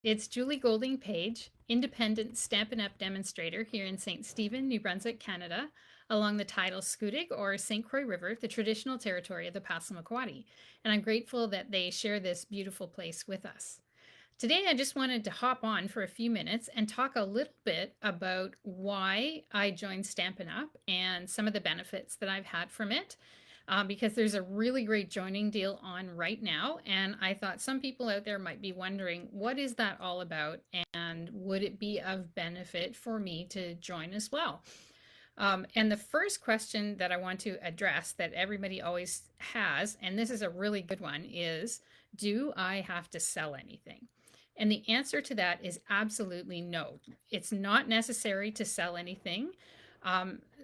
It's Julie Golding Page, independent Stampin' Up! Demonstrator here in St. Stephen, New Brunswick, Canada, along the tidal Scoodic or St. Croix River, the traditional territory of the Passamaquoddy. And I'm grateful that they share this beautiful place with us. Today, I just wanted to hop on for a few minutes and talk a little bit about why I joined Stampin' Up! And some of the benefits that I've had from it. Because there's a really great joining deal on right now. And I thought some people out there might be wondering, what is that all about? And would it be of benefit for me to join as well? And the first question that I want to address that everybody always has, and this is a really good one, is do I have to sell anything? And the answer to that is absolutely no. It's not necessary to sell anything.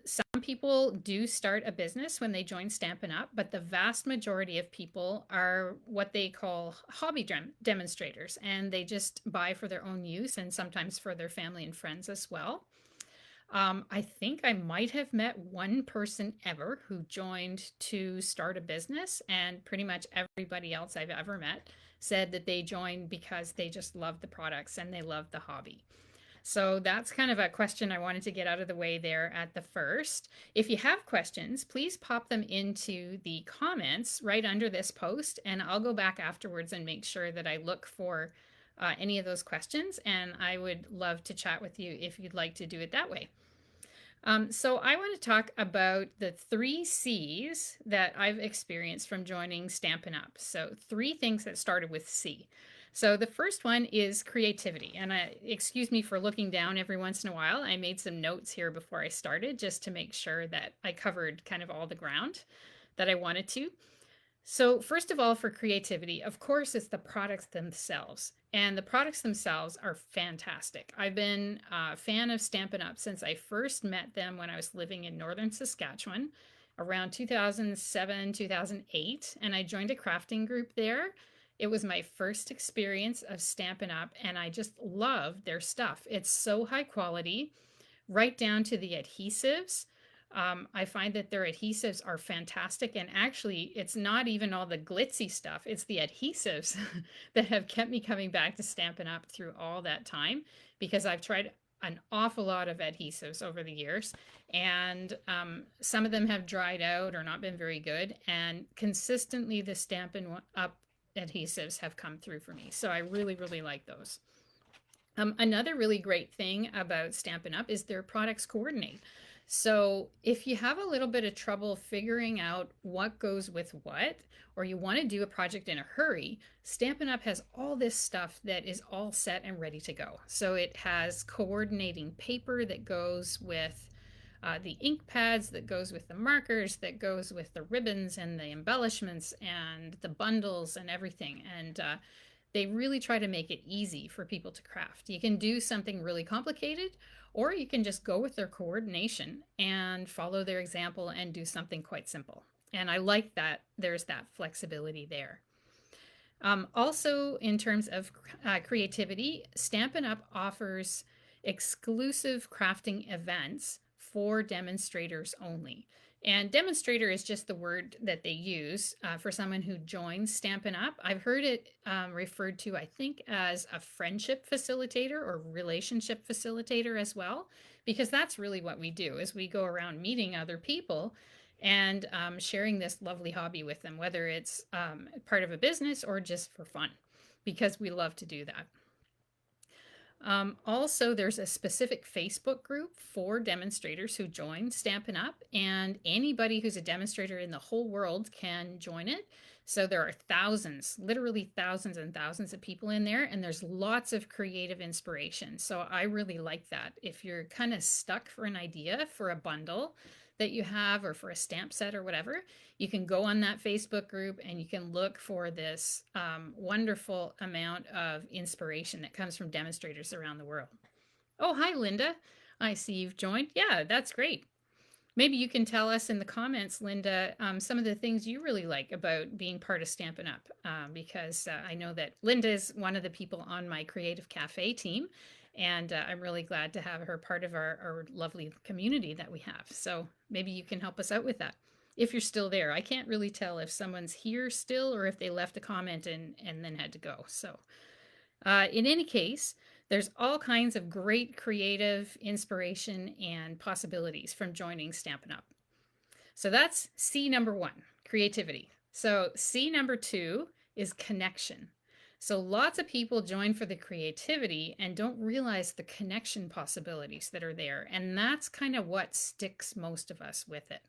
Some people do start a business when they join Stampin' Up, but the vast majority of people are what they call hobby demonstrators, and they just buy for their own use and sometimes for their family and friends as well. I think I might have met one person ever who joined to start a business, and pretty much everybody else I've ever met said that they joined because they just love the products and they love the hobby. So that's kind of a question I wanted to get out of the way there at the first. If you have questions, please pop them into the comments right under this post, and I'll go back afterwards and make sure that I look for any of those questions. And I would love to chat with you if you'd like to do it that way. So I want to talk about the 3 C's that I've experienced from joining Stampin' Up. So 3 things that started with C. So the first one is creativity. And excuse me for looking down every once in a while. I made some notes here before I started just to make sure that I covered kind of all the ground that I wanted to. So, first of all, for creativity, of course, it's the products themselves. And the products themselves are fantastic. I've been a fan of Stampin' Up! Since I first met them when I was living in northern Saskatchewan around 2007, 2008. And I joined a crafting group there. It was my first experience of Stampin' Up! And I just love their stuff. It's so high quality, right down to the adhesives. I find that their adhesives are fantastic. And actually, it's not even all the glitzy stuff, it's the adhesives that have kept me coming back to Stampin' Up! Through all that time because I've tried an awful lot of adhesives over the years. And some of them have dried out or not been very good. And consistently, the Stampin' Up! Adhesives have come through for me. So I really, really like those. Another really great thing about Stampin' Up! Is their products coordinate. So if you have a little bit of trouble figuring out what goes with what, or you want to do a project in a hurry, Stampin' Up! Has all this stuff that is all set and ready to go. So it has coordinating paper that goes with the ink pads, that goes with the markers, that goes with the ribbons and the embellishments and the bundles and everything. And they really try to make it easy for people to craft. You can do something really complicated, or you can just go with their coordination and follow their example and do something quite simple. And I like that there's that flexibility there. Also, in terms of creativity, Stampin' Up! Offers exclusive crafting events for demonstrators only. And demonstrator is just the word that they use for someone who joins Stampin' Up! I've heard it referred to, I think, as a friendship facilitator or relationship facilitator as well, because that's really what we do is we go around meeting other people and sharing this lovely hobby with them, whether it's part of a business or just for fun, because we love to do that. Also, there's a specific Facebook group for demonstrators who join Stampin' Up! And anybody who's a demonstrator in the whole world can join it. So there are thousands, literally thousands and thousands of people in there, and there's lots of creative inspiration. So I really like that. If you're kind of stuck for an idea for a bundle that you have or for a stamp set or whatever, you can go on that Facebook group and you can look for this wonderful amount of inspiration that comes from demonstrators around the world. Oh, hi, Linda. I see you've joined. Yeah, that's great. Maybe you can tell us in the comments, Linda, some of the things you really like about being part of Stampin' Up! Because I know that Linda is one of the people on my Creative Cafe team, and I'm really glad to have her part of our lovely community that we have. So maybe you can help us out with that. If you're still there, I can't really tell if someone's here still or if they left a comment and then had to go. So In any case, there's all kinds of great creative inspiration and possibilities from joining Stampin' Up. So that's C number one, creativity. So C number two is connection. So lots of people join for the creativity and don't realize the connection possibilities that are there. And that's kind of what sticks most of us with it.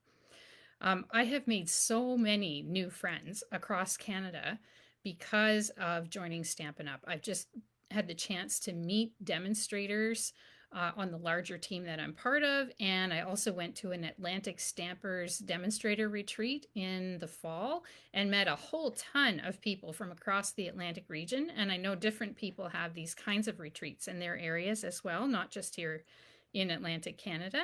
I have made so many new friends across Canada because of joining Stampin' Up. I've just had the chance to meet demonstrators on the larger team that I'm part of. And I also went to an Atlantic Stampers demonstrator retreat in the fall and met a whole ton of people from across the Atlantic region. And I know different people have these kinds of retreats in their areas as well, not just here in Atlantic Canada.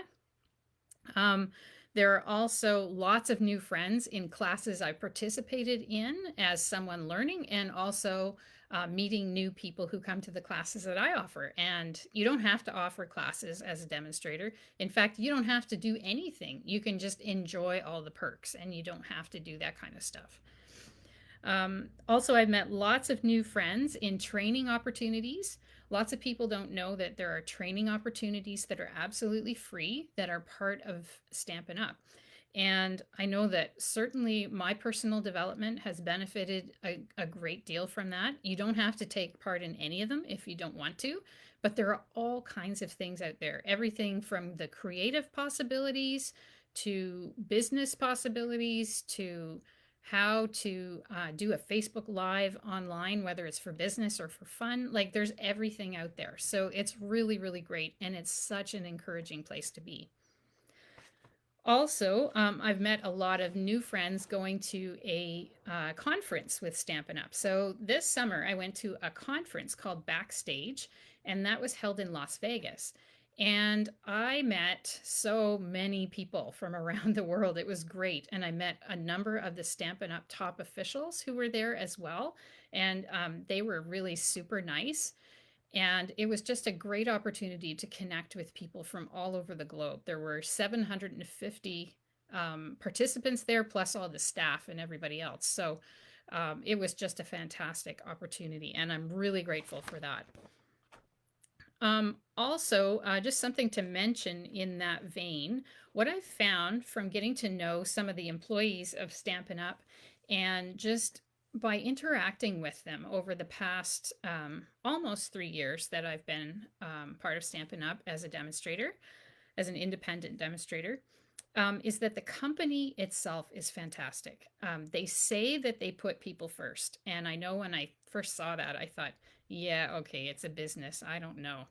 Um, there are also lots of new friends in classes I participated in as someone learning, and also meeting new people who come to the classes that I offer. And you don't have to offer classes as a demonstrator. In fact, you don't have to do anything. You can just enjoy all the perks, and you don't have to do that kind of stuff. Also, I've met lots of new friends in training opportunities. Lots of people don't know that there are training opportunities that are absolutely free that are part of Stampin' Up. And I know that certainly my personal development has benefited a great deal from that. You don't have to take part in any of them if you don't want to, but there are all kinds of things out there. Everything from the creative possibilities to business possibilities to how to do a Facebook Live online, whether it's for business or for fun. Like there's everything out there. So it's really, really great. And it's such an encouraging place to be. Also, I've met a lot of new friends going to a conference with Stampin' Up. So this summer, I went to a conference called Backstage, and that was held in Las Vegas. And I met so many people from around the world. It was great. And I met a number of the Stampin' Up top officials who were there as well. And they were really super nice. And it was just a great opportunity to connect with people from all over the globe. There were 750 participants there, plus all the staff and everybody else. So it was just a fantastic opportunity, and I'm really grateful for that. Also, just something to mention in that vein, what I've found from getting to know some of the employees of Stampin' Up and just by interacting with them over the past almost 3 years that I've been part of Stampin' Up as a demonstrator, as an independent demonstrator, is that the company itself is fantastic. They say that they put people first. And I know when I first saw that, I thought, yeah, okay, it's a business. I don't know.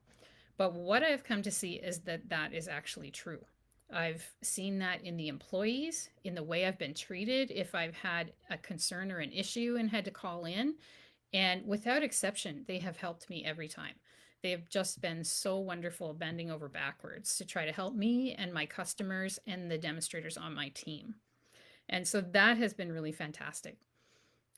But what I've come to see is that that is actually true. I've seen that in the employees, in the way I've been treated, if I've had a concern or an issue and had to call in. And without exception, they have helped me every time. They have just been so wonderful, bending over backwards to try to help me and my customers and the demonstrators on my team. And so that has been really fantastic.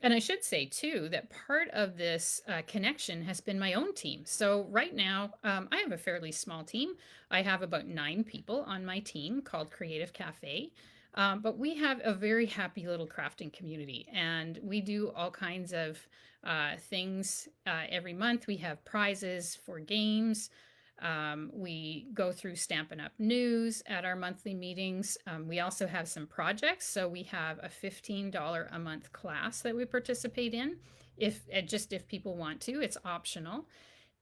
And I should say, too, that part of this connection has been my own team. So right now, I have a fairly small team. I have about 9 people on my team called Creative Cafe. But we have a very happy little crafting community, and we do all kinds of things every month. We have prizes for games. We go through Stampin' Up! News at our monthly meetings. We also have some projects. So we have a $15 a month class that we participate in, if people want to. It's optional.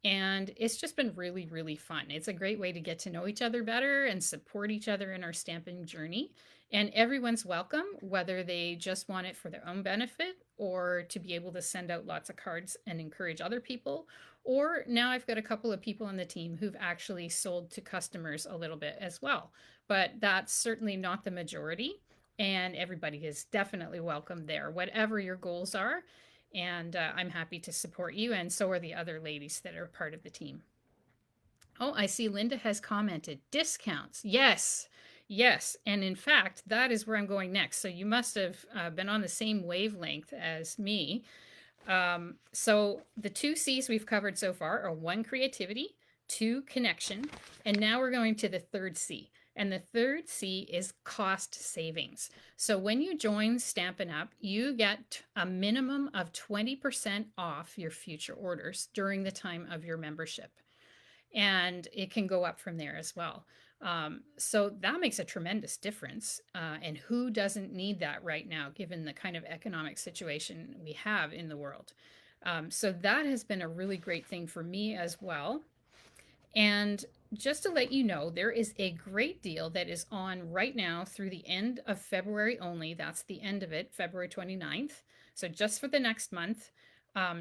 And it's just been really, really fun. It's a great way to get to know each other better and support each other in our stamping journey. And everyone's welcome, whether they just want it for their own benefit or to be able to send out lots of cards and encourage other people. Or now I've got a couple of people on the team who've actually sold to customers a little bit as well. But that's certainly not the majority. And everybody is definitely welcome there, whatever your goals are. And I'm happy to support you, and so are the other ladies that are part of the team. Oh, I see Linda has commented discounts. Yes, yes. And in fact, that is where I'm going next. So you must have been on the same wavelength as me. So the 2 C's we've covered so far are 1, creativity, 2, connection, and now we're going to the 3rd C. And the third C is cost savings. So when you join Stampin' Up, you get a minimum of 20% off your future orders during the time of your membership. And it can go up from there as well. So that makes a tremendous difference. And who doesn't need that right now, given the kind of economic situation we have in the world? So that has been a really great thing for me as well. And just to let you know, there is a great deal that is on right now through the end of February only. That's the end of it, February 29th. So just for the next month,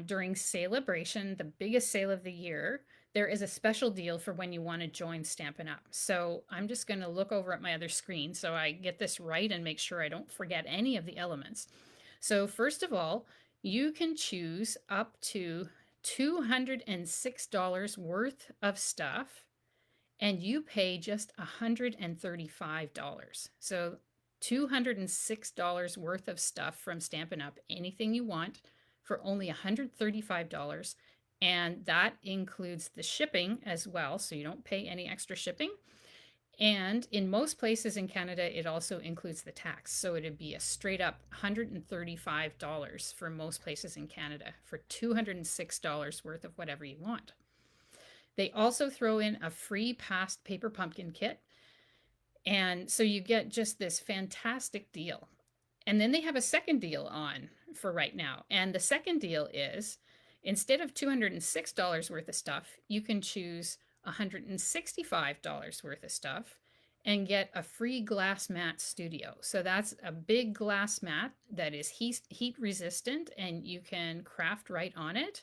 during Celebration, the biggest sale of the year, there is a special deal for when you want to join Stampin' Up. So I'm just going to look over at my other screen so I get this right and make sure I don't forget any of the elements. So first of all, you can choose up to $206 worth of stuff and you pay just $135. So $206 worth of stuff from Stampin' Up, anything you want for only $135. And that includes the shipping as well, so you don't pay any extra shipping. And in most places in Canada, it also includes the tax. So it'd be a straight up $135 for most places in Canada for $206 worth of whatever you want. They also throw in a free past paper pumpkin kit. And so you get just this fantastic deal. And then they have a second deal on for right now. And the second deal is instead of $206 worth of stuff, you can choose $165 worth of stuff and get a free glass mat studio. So that's a big glass mat that is heat resistant and you can craft right on it.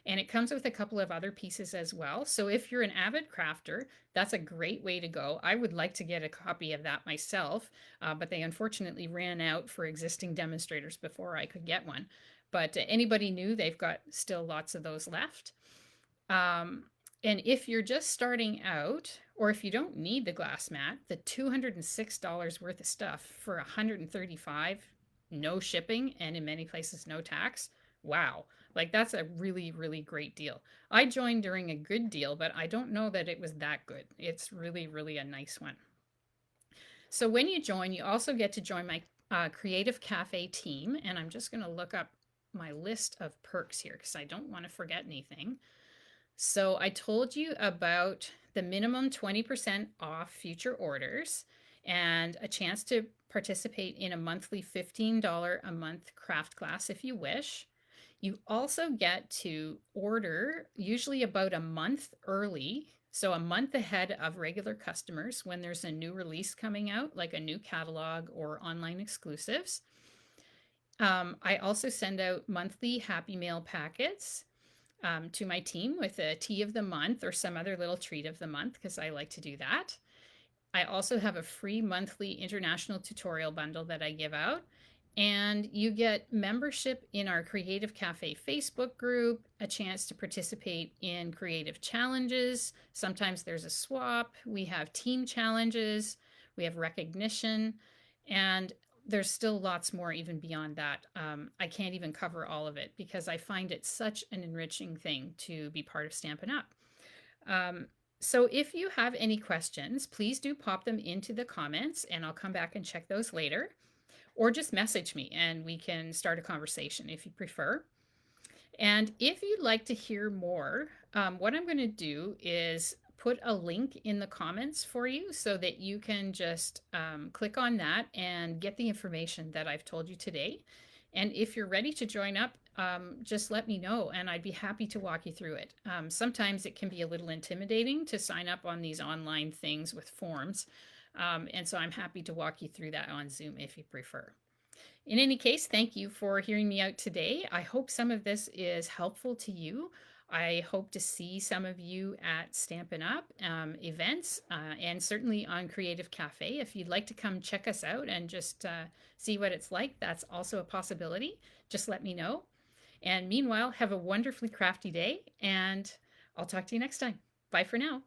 And it comes with a couple of other pieces as well. So if you're an avid crafter, that's a great way to go. I would like to get a copy of that myself, but they unfortunately ran out for existing demonstrators before I could get one. But anybody new, they've got still lots of those left. And if you're just starting out, or if you don't need the glass mat, the $206 worth of stuff for $135, no shipping, and in many places no tax. Wow. Like that's a really, really great deal. I joined during a good deal, but I don't know that it was that good. It's really, really a nice one. So when you join, you also get to join my Creative Cafe team. And I'm just going to look up my list of perks here because I don't want to forget anything. So I told you about the minimum 20% off future orders and a chance to participate in a monthly $15 a month craft class if you wish. You also get to order usually about a month early, so a month ahead of regular customers when there's a new release coming out, like a new catalog or online exclusives. I also send out monthly Happy Mail packets to my team with a tea of the month or some other little treat of the month because I like to do that. I also have a free monthly international tutorial bundle that I give out. And you get membership in our Creative Cafe Facebook group, a chance to participate in creative challenges. Sometimes there's a swap. We have team challenges. We have recognition. And there's still lots more even beyond that. I can't even cover all of it because I find it such an enriching thing to be part of Stampin' Up. So if you have any questions, please do pop them into the comments and I'll come back and check those later. Or just message me and we can start a conversation if you prefer. And if you'd like to hear more, what I'm going to do is put a link in the comments for you so that you can just click on that and get the information that I've told you today. And if you're ready to join up, just let me know and I'd be happy to walk you through it. Sometimes it can be a little intimidating to sign up on these online things with forms. And so I'm happy to walk you through that on Zoom if you prefer. In any case, thank you for hearing me out today. I hope some of this is helpful to you. I hope to see some of you at Stampin' Up! Events and certainly on Creative Cafe. If you'd like to come check us out and just see what it's like, that's also a possibility. Just let me know. And meanwhile, have a wonderfully crafty day and I'll talk to you next time. Bye for now.